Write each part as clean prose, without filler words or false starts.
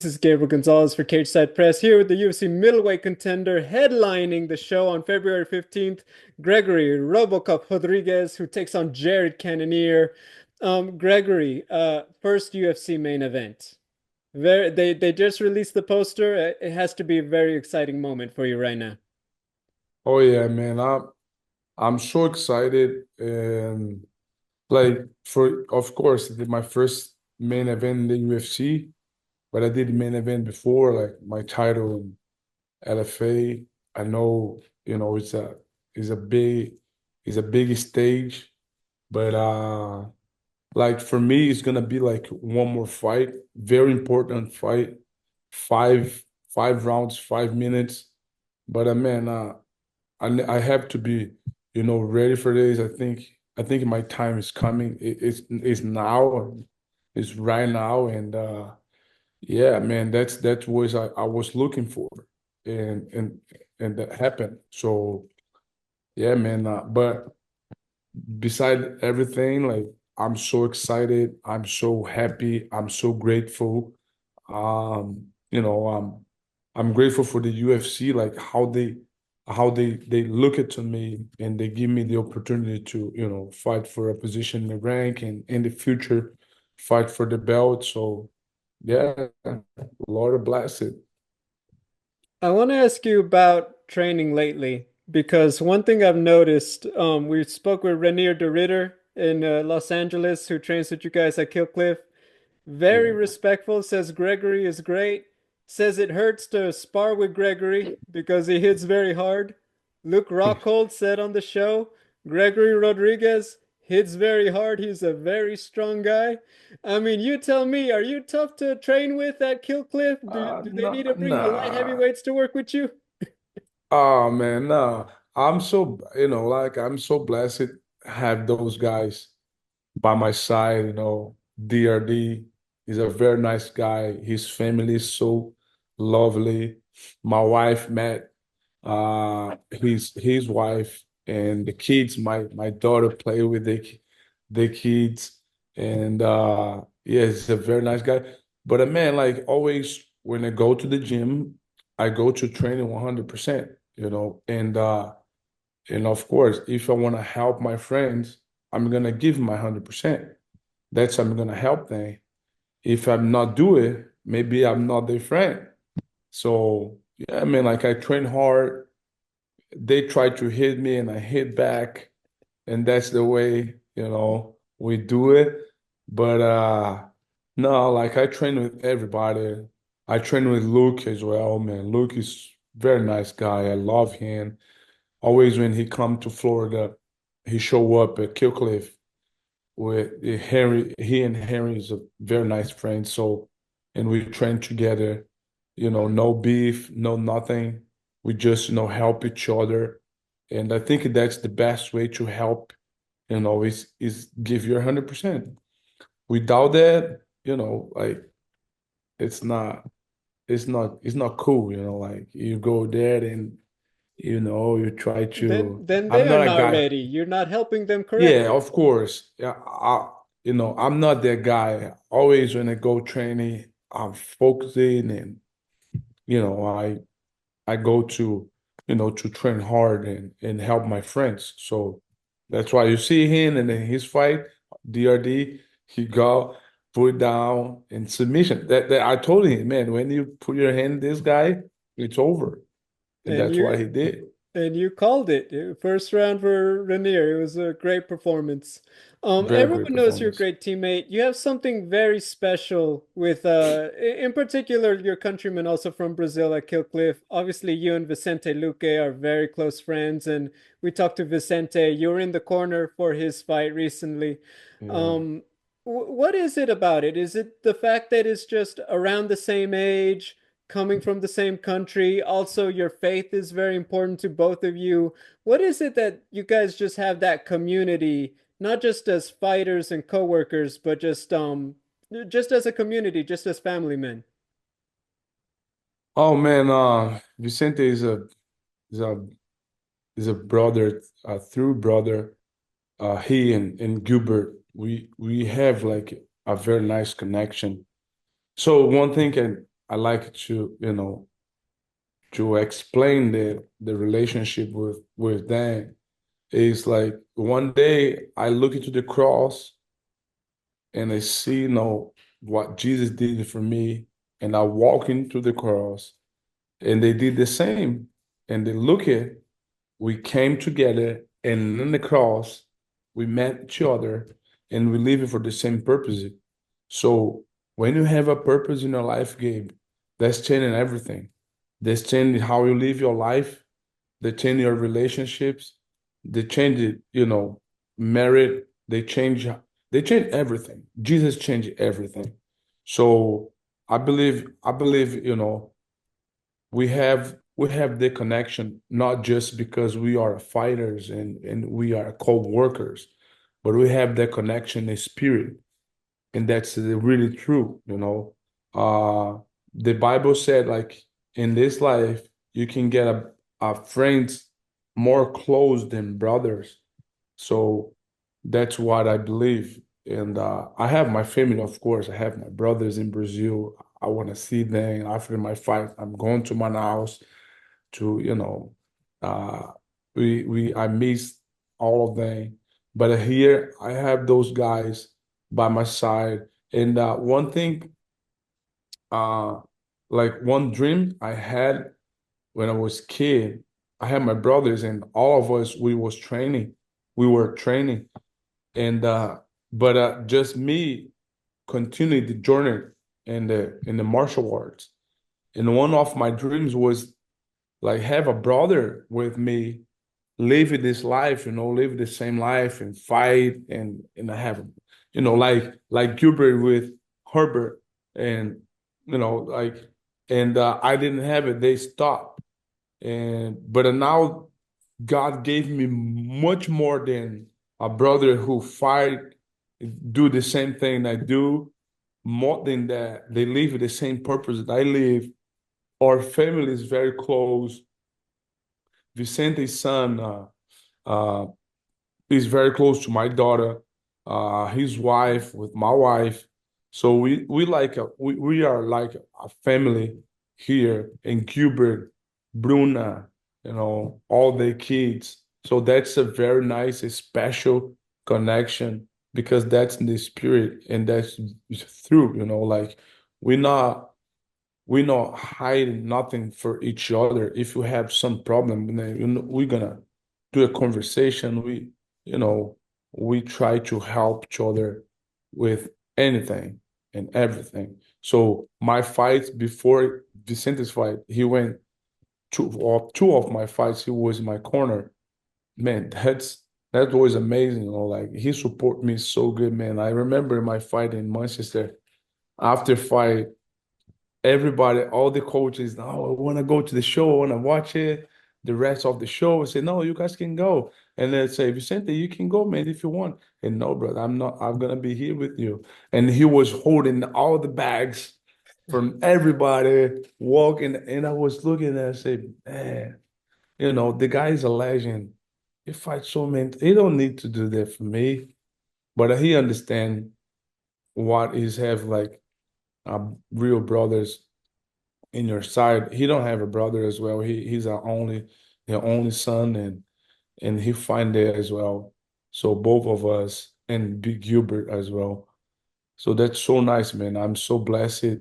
This is Gabriel Gonzalez for Cage Side Press here with the UFC middleweight contender headlining the show on February 15th, Gregory Robocop Rodrigues, who takes on Jared Cannonier. Gregory, first UFC main event. They just released the poster. It has to be a very exciting moment for you right now. Oh yeah, man. I'm so excited and like for of course my first main event in the UFC, but I did main event before, like my title in LFA. I know, it's a big it's a big stage, but like for me it's gonna be like one more fight, very important fight, five rounds, 5 minutes. But man, I have to be, ready for this. I think my time is coming. It's now. It's right now, and yeah, man, that's what I was looking for, and and that happened. So yeah, man. But beside everything, like I'm so excited. I'm so happy. I'm so grateful. I'm grateful for the UFC, like how they look at to me and they give me the opportunity to, fight for a position in the rank and in the future fight for the belt. So yeah, Lord bless it. I want to ask you about training lately because one thing I've noticed, we spoke with Rainier de Ritter in Los Angeles, who trains with you guys at Kill Cliff. Very Yeah. respectful, says Gregory is great. Says it hurts to spar with Gregory because he hits very hard. Luke Rockhold said on the show, Gregory Rodrigues hits very hard. He's a very strong guy. I mean, you tell me, are you tough to train with at Killcliff? Do they need Nah, to bring the light nah. heavyweights to work with you? Oh man, nah. I'm so blessed to have those guys by my side. DRD is a very nice guy. His family is so lovely. My wife met his wife and the kids. My daughter play with the kids, and yeah, he's a very nice guy. But a man, like always, when I go to the gym, I go to training 100%. And of course, if I want to help my friends, I'm gonna give my 100%. That's I'm gonna help them. If I'm not do it, maybe I'm not their friend. So yeah, I mean, like I train hard. They try to hit me and I hit back, and that's the way, we do it. But no, like I train with everybody. I train with Luke as well, man. Luke is very nice guy. I love him. Always when he come to Florida, he show up at Killcliff with Henry. He and Henry is a very nice friend. So, and we train together. No beef, no nothing. We just help each other, and I think that's the best way to help. Is give your 100%. Without that, like it's not, it's not cool. Like you go there and you try to. Then they I'm are not a not guy. ready. You're not helping them Yeah, correctly. of course. Yeah, I'm not that guy. Always when I go training, I'm focusing and I go to train hard and help my friends. So that's why you see him and then his fight, DRD, he got put down in submission. That I told him, man, when you put your hand in this guy, it's over. And And that's why you he did. And you called it. First round for Rainier. It was a great performance. Very great Everyone knows you're a performance. great teammate. You have something very special with, in particular, your countryman also from Brazil at Killcliff. Obviously, you and Vicente Luque are very close friends, and we talked to Vicente. You were in the corner for his fight recently. Yeah. Um, what is it about it? Is it the fact that it's just around the same age? Coming from the same country. Also, your faith is very important to both of you. What is it that you guys just have that community, not just as fighters and coworkers, but just as a community, just as family men? Oh man, Vicente is a is a brother, a true brother. He and Gilbert, we have like a very nice connection. So one thing, and I like to, to explain the relationship with them. It's like one day I look into the cross and I see, what Jesus did for me, and I walk into the cross, and they did the same. And they look at, we came together, and in the cross, we met each other, and we live for the same purpose. So when you have a purpose in your life, Gabe, that's changing everything. That's changing how you live your life. They change your relationships. They change it, married. They change everything. Jesus changed everything. So I believe, we have the connection not just because we are fighters and we are co-workers, but we have that connection in spirit, and that's really true. The Bible said, like, in this life you can get a friends more close than brothers. So that's what I believe. And I have my family, of course. I have my brothers in Brazil. I want to see them after my fight. I'm going to Manaus to, uh, I miss all of them. But here I have those guys by my side. And one thing, uh, like one dream I had when I was kid, I had my brothers and all of us, we were training, and but just me continued the journey in the martial arts. And one of my dreams was like have a brother with me, live this life, live the same life and fight and have, like Gilbert with Herbert, and like, and I didn't have it. They stopped, and but now God gave me much more than a brother who fight, do the same thing I do, more than that. They live the same purpose that I live. Our family is very close. Vicente's son uh, is very close to my daughter, his wife with my wife. So we are like a family here in Gilbert, Bruna, all the kids. So that's a very nice, a special connection because that's in the spirit and that's through, like we're not we're not hiding nothing for each other. If you have some problem, then we're gonna do a conversation. You know, we try to help each other with anything and everything. So my fights before Vicente's fight, he went two of my fights. He was in my corner. Man, that was amazing. Like he support me so good, man. I remember my fight in Manchester. After fight, everybody, all the coaches, oh, I want to go to the show, I want to watch it. The rest of the show say, no, you guys can go. And then say, Vicente, you can go, man, if you want. And no, brother, I'm not, I'm gonna be here with you. And he was holding all the bags from everybody, walking, and I was looking and I said, man, the guy is a legend. He fights so many, he don't need to do that for me. But he understand what is have like real brothers in your side. He don't have a brother as well. He's our only the only son, and he find there as well. So both of us and Big Gilbert as well. So that's so nice, man. I'm so blessed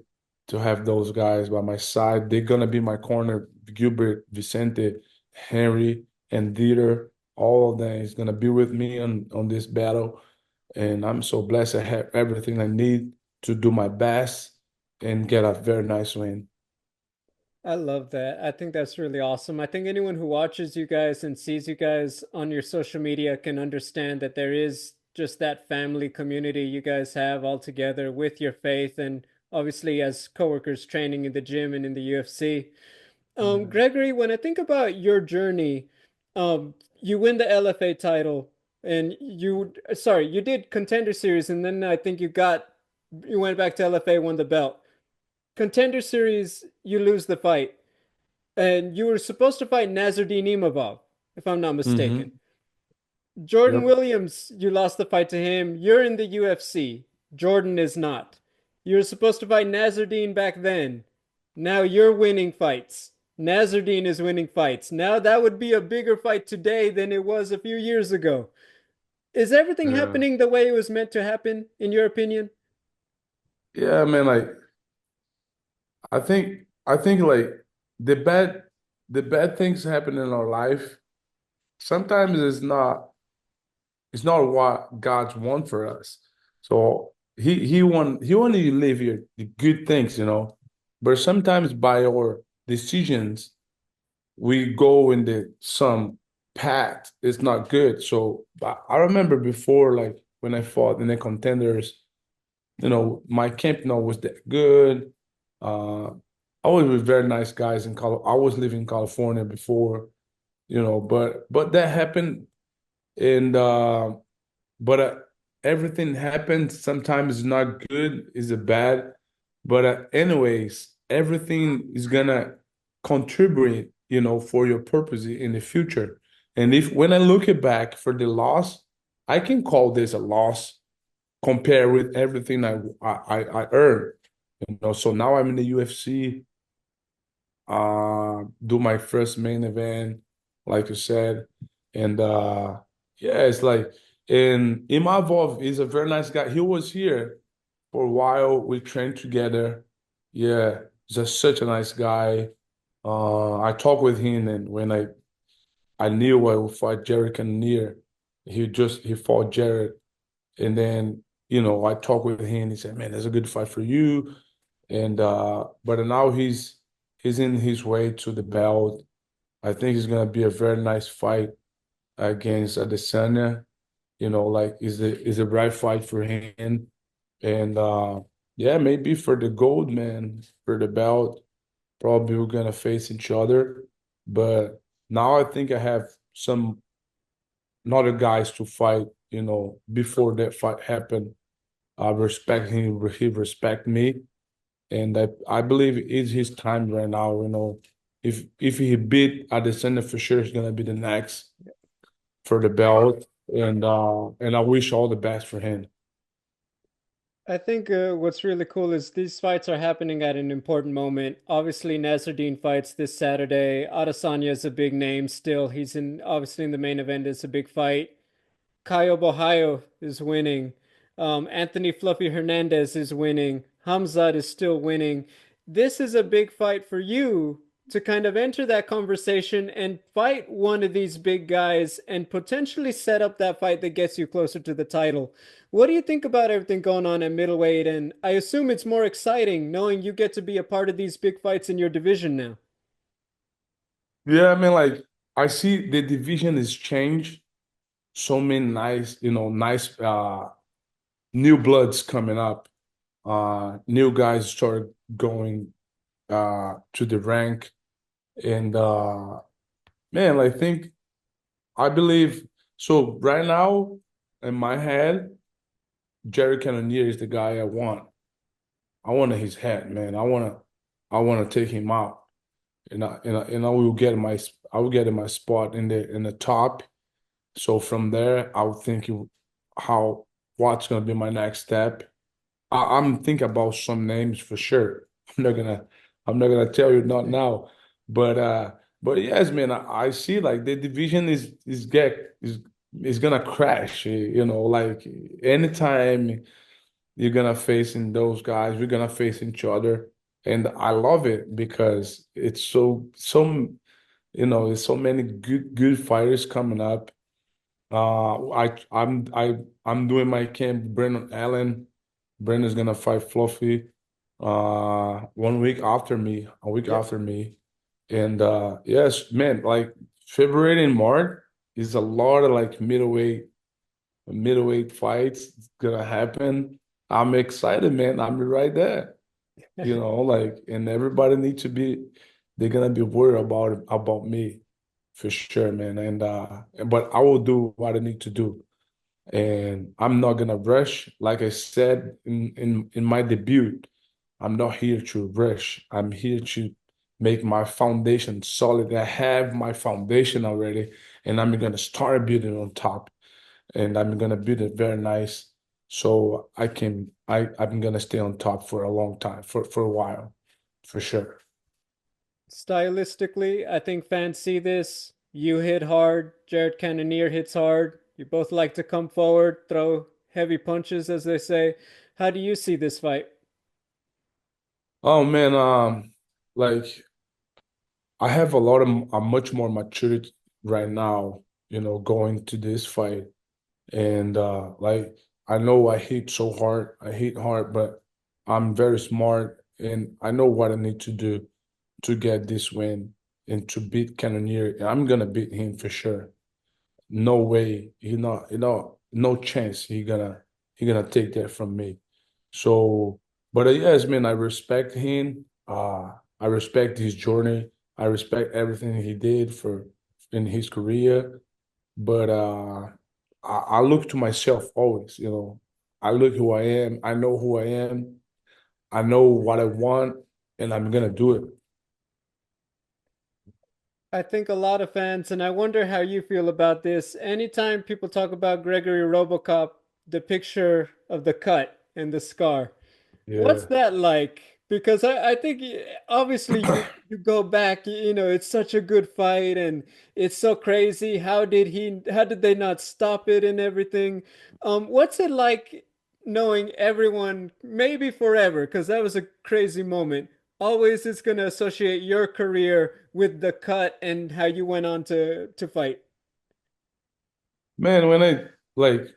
to have those guys by my side. They're gonna be my corner. Gilbert, Vicente, Henry, and Dieter. All of them is gonna be with me on this battle. And I'm so blessed I have everything I need to do my best and get a very nice win. I love that. I think that's really awesome. I think anyone who watches you guys and sees you guys on your social media can understand that there is just that family community you guys have all together with your faith and obviously as coworkers training in the gym and in the UFC. Yeah. Gregory, when I think about your journey, you win the LFA title and you did Contender Series and then I think you went back to LFA, won the belt. Contender Series, you lose the fight. And you were supposed to fight Nazardine Imavov, if I'm not mistaken. Mm-hmm. Jordan Yep. Williams, you lost the fight to him. You're in the UFC. Jordan is not. You were supposed to fight Nazardine back then. Now you're winning fights. Nasruddin is winning fights. Now that would be a bigger fight today than it was a few years ago. Is everything Yeah. happening the way it was meant to happen, in your opinion? Yeah, man, like I think like the bad the bad things happen in our life sometimes it's not what God's want for us. So he want you to live here the good things, but sometimes by our decisions we go in the some path it's not good. So I remember before, like when I fought in the contenders, my camp was that good. Uh, I was with very nice guys in Col. I was living in California before, but that happened, and but everything happens. Sometimes it's not good, is it bad? But anyways, everything is gonna contribute, for your purpose in the future. And if when I look it back for the loss, I can call this a loss compared with everything I earned. So now I'm in the UFC, do my first main event, like you said. And yeah, it's like, and Imavov is a very nice guy. He was here for a while. We trained together. Yeah, he's just such a nice guy. I talked with him, and when I knew I would fight Jared Cannonier, he fought Jared. And then, I talked with him. He said, "Man, that's a good fight for you." And but now he's in his way to the belt. I think it's gonna be a very nice fight against Adesanya. Like is a bright fight for him. And yeah, maybe for the gold, man, for the belt, probably we're gonna face each other. But now I think I have some other guys to fight, before that fight happened. I respect him, he respect me. And I believe it's his time right now. If he beat Adesanya, for sure, he's gonna be the next for the belt. And I wish all the best for him. I think what's really cool is these fights are happening at an important moment. Obviously, Nasruddin fights this Saturday. Adesanya is a big name still. He's in obviously in the main event. It's a big fight. Caio Borralho is winning. Anthony Fluffy Hernandez is winning. Hamzat is still winning. This is a big fight for you to kind of enter that conversation and fight one of these big guys and potentially set up that fight that gets you closer to the title. What do you think about everything going on at middleweight? And I assume it's more exciting knowing you get to be a part of these big fights in your division now. Yeah, I mean, like I see the division is changed. So many nice new bloods coming up. New guys start going to the rank. And man, I believe so right now in my head, Jared Cannonier is the guy I want. I want his head, man. I want to take him out. And I will get I will get in my spot in the top. So from there, I will think how what's gonna be my next step. I'm thinking about some names for sure. I'm not gonna tell you not now, but but yes, man, I see like the division is gonna crash. Like anytime you're gonna face in those guys, we're gonna face each other, and I love it because it's there's so many good fighters coming up. I'm doing my camp. Brendan Allen. Brendan's gonna fight Fluffy. 1 week after me, a week Yep. after me, and yes, man. Like February and March is a lot of like middleweight fights gonna happen. I'm excited, man. I'm right there. Like, and everybody needs to be. They're gonna be worried about me, for sure, man. But I will do what I need to do, and I'm not gonna rush. Like I said in my debut, I'm not here to rush. I'm here to make my foundation solid. I have my foundation already, and I'm gonna start building on top, and I'm gonna build it very nice, so I'm gonna stay on top for a long time, for a while, for sure. Stylistically, I think fans see this. You hit hard, Jared Cannonier hits hard. You both like to come forward, throw heavy punches, as they say. How do you see this fight? Oh man, like I have a much more maturity right now, going to this fight. And like I know I hit so hard, I hit hard, but I'm very smart and I know what I need to do to get this win and to beat Cannonier. I'm gonna beat him for sure. No way, no chance he gonna take that from me. So, but yes, man, I respect him. I respect his journey. I respect everything he did for in his career. But I look to myself always, I look who I am. I know who I am. I know what I want, and I'm gonna do it. I think a lot of fans, and I wonder how you feel about this. Anytime people talk about Gregory Robocop, the picture of the cut and the scar, what's Yeah. that like? Because I think obviously you go back, it's such a good fight and it's so crazy. How did they not stop it and everything? What's it like knowing everyone, maybe forever, because that was a crazy moment. Always is gonna associate your career with the cut and how you went on to fight. Man, when I like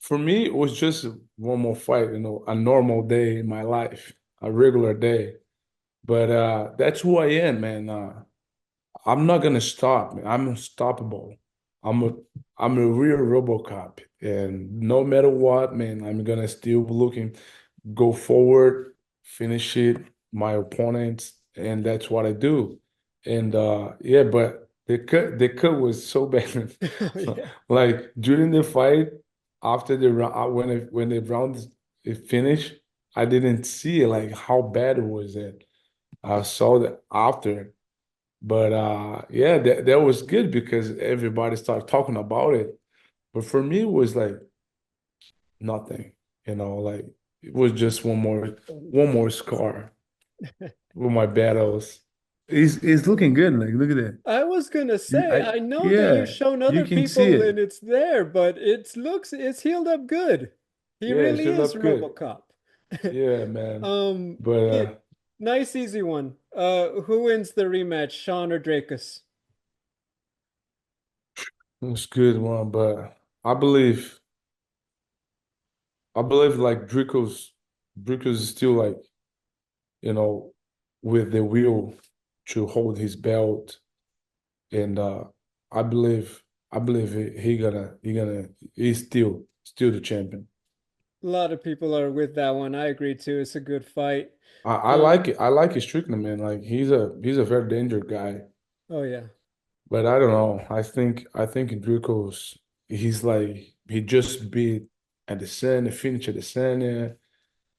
for me, it was just one more fight, a normal day in my life, a regular day. But that's who I am, man. I'm not gonna stop, man. I'm unstoppable. I'm a I'm a real RoboCop, and no matter what, man, I'm gonna still looking, go forward, finish it, my opponents, and that's what I do. And yeah, but the cut was so bad. Oh yeah. Like during the fight, after the round, when the round is finished, I didn't see like how bad it was. That I saw that after. But yeah, that was good because everybody started talking about it. But for me, it was like nothing, like it was just one more scar with my battles. It's looking good. Like, look at that. I was gonna say, I know that you've Yeah, shown you other can see people and it. it's there, but it's healed up good. He Yeah, it really showed is up good. Robocop. Yeah, man. But Yeah, nice easy one. Who wins the rematch, Sean or Drakus? it was a good one. But I believe, like Dricos is still like, you know, with the will to hold his belt. And I believe he's still the champion. A lot of people are with that one. I agree too. It's a good fight. I like Um, it. I like his Strickland, man. Like he's a very dangerous guy. oh yeah. But I don't know. I think Dricos, he's like he just beat at the center, finish at the center.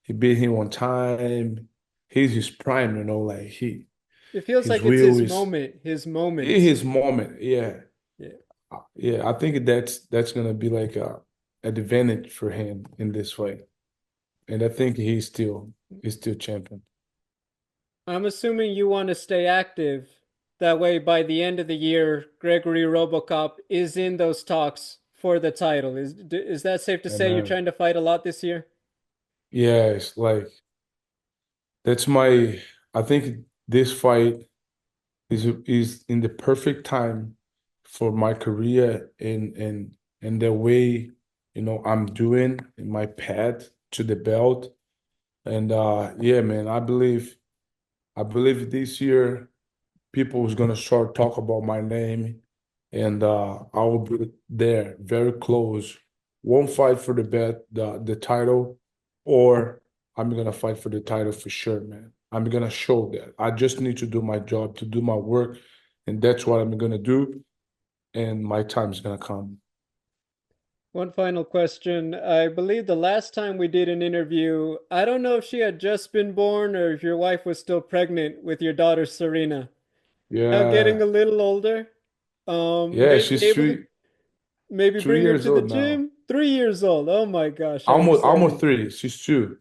He beat him one time. He's his prime, like It feels his like it's will his is moment, his moment. his moment. Yeah. Yeah. Yeah, I think that's gonna be like a advantage for him in this way, and I think he's still champion. I'm assuming you want to stay active. That way, by the end of the year, Gregory Robocop is in those talks for the title. Is that safe to And say you're trying to fight a lot this year? yeah, it's like that's my. I think this fight is in the perfect time for my career and the way I'm doing in my path to the belt. And yeah, man, I believe this year people is gonna start talk about my name, and I will be there, very close. Won't fight for the title, or I'm gonna fight for the title for sure, man. I'm gonna show that. I just need to do my job, to do my work, and that's what I'm gonna do. And my time is gonna come. One final question. I believe the last time we did an interview, I don't know if she had just been born or if your wife was still pregnant with your daughter Serena. Now getting Yeah, a little older, yeah. maybe She's able to three maybe three bring her years to the old now. gym. 3 years old. Oh my gosh, I'm Almost excited. three. She's two.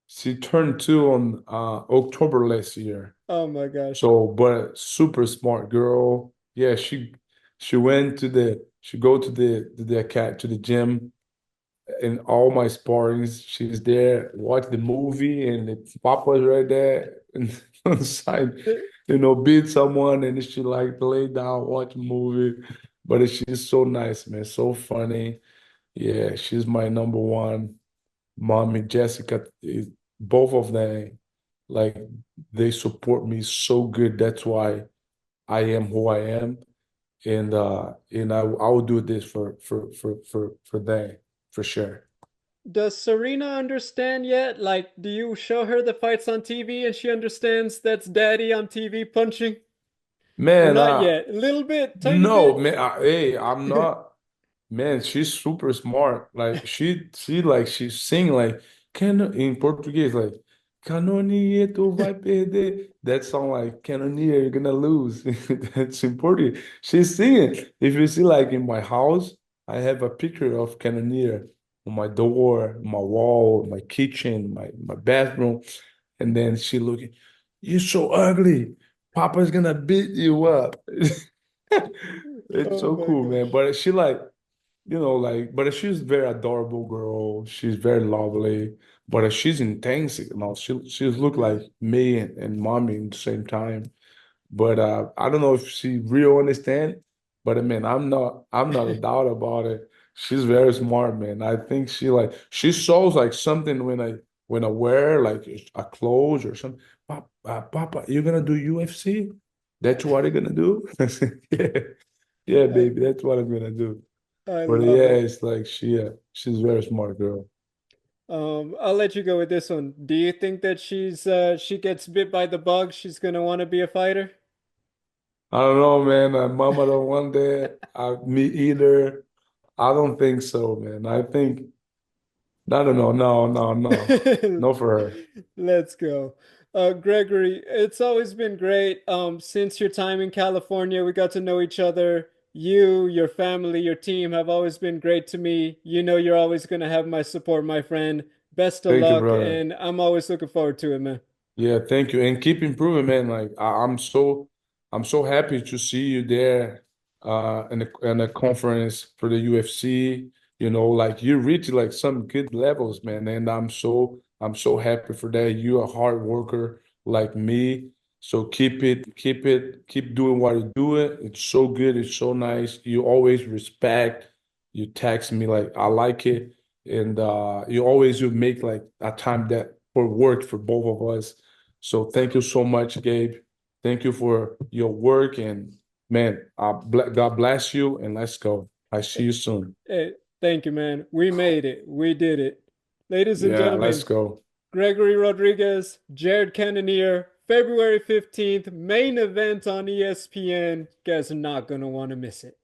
She turned two on October last year. Oh my gosh. So, but super smart girl. Yeah, she went to the she go to the gym in all my sparrings. She's there, watch the movie, and the papa's right there and on the side, beat someone, and she like lay down, watch a movie. But she's so nice, man, so funny. Yeah, she's my number one. Mommy, Jessica, both of them, like they support me so good. That's why I am who I am, and I will do this for them for sure. Does Serena understand yet? Like, do you show her the fights on TV and she understands that's daddy on TV punching? Or Man, not yet? A little bit, tiny no, bit? man, hey, I'm not. Man, she's super smart. Like she like she sing like in Portuguese like Cannonier, tu vai perder. That song like Cannonier, you're gonna lose. That's important. She's singing. If you see like in my house, I have a picture of Cannonier on my door, my wall, my kitchen, my bathroom, and then she looking. You're so ugly. Papa's gonna beat you up. It's Oh so my cool, man. gosh. But she like but she's very adorable girl. She's very lovely, but she's intense. She's look like me and mommy at the same time. But I don't know if she real understand. But I mean, I'm not a doubt about it. She's very smart, man. I think she shows like something when I wear like a clothes or something. Papa, you're gonna do UFC? That's what you're gonna do? Yeah, yeah, I baby, that's what I'm gonna do. I But love yeah, it. it's like she's a very smart girl. I'll let you go with this one. Do you think that she gets bit by the bug, she's gonna want to be a fighter? I don't know, man. Mama don't want that. Me either. I don't think so, man. I think I don't know. No, no, no, no for her. Let's go. Gregory, it's always been great. Since your time in California, we got to know each other. You, your family, your team have always been great to me. You know you're always going to have my support, my friend. Best of Thank you, luck, brother. and I'm always looking forward to it, man. Yeah, thank you. And keep improving, man. Like I'm so happy to see you there in a conference for the UFC. Like you reach like some good levels, man. And I'm so happy for that. You're a hard worker like me. So keep doing what you're doing. It's so good, it's so nice. You always respect. You text me like I like it. And you make like a time that for work for both of us. So thank you so much, Gabe. Thank you for your work and man, God bless you and let's go. I see you soon. Hey, thank you, man. We made it. We did it. Ladies and Yeah, let's gentlemen, go. Gregory Rodrigues, Jared Cannonier, February 15th, main event on ESPN. Guys are not going to want to miss it.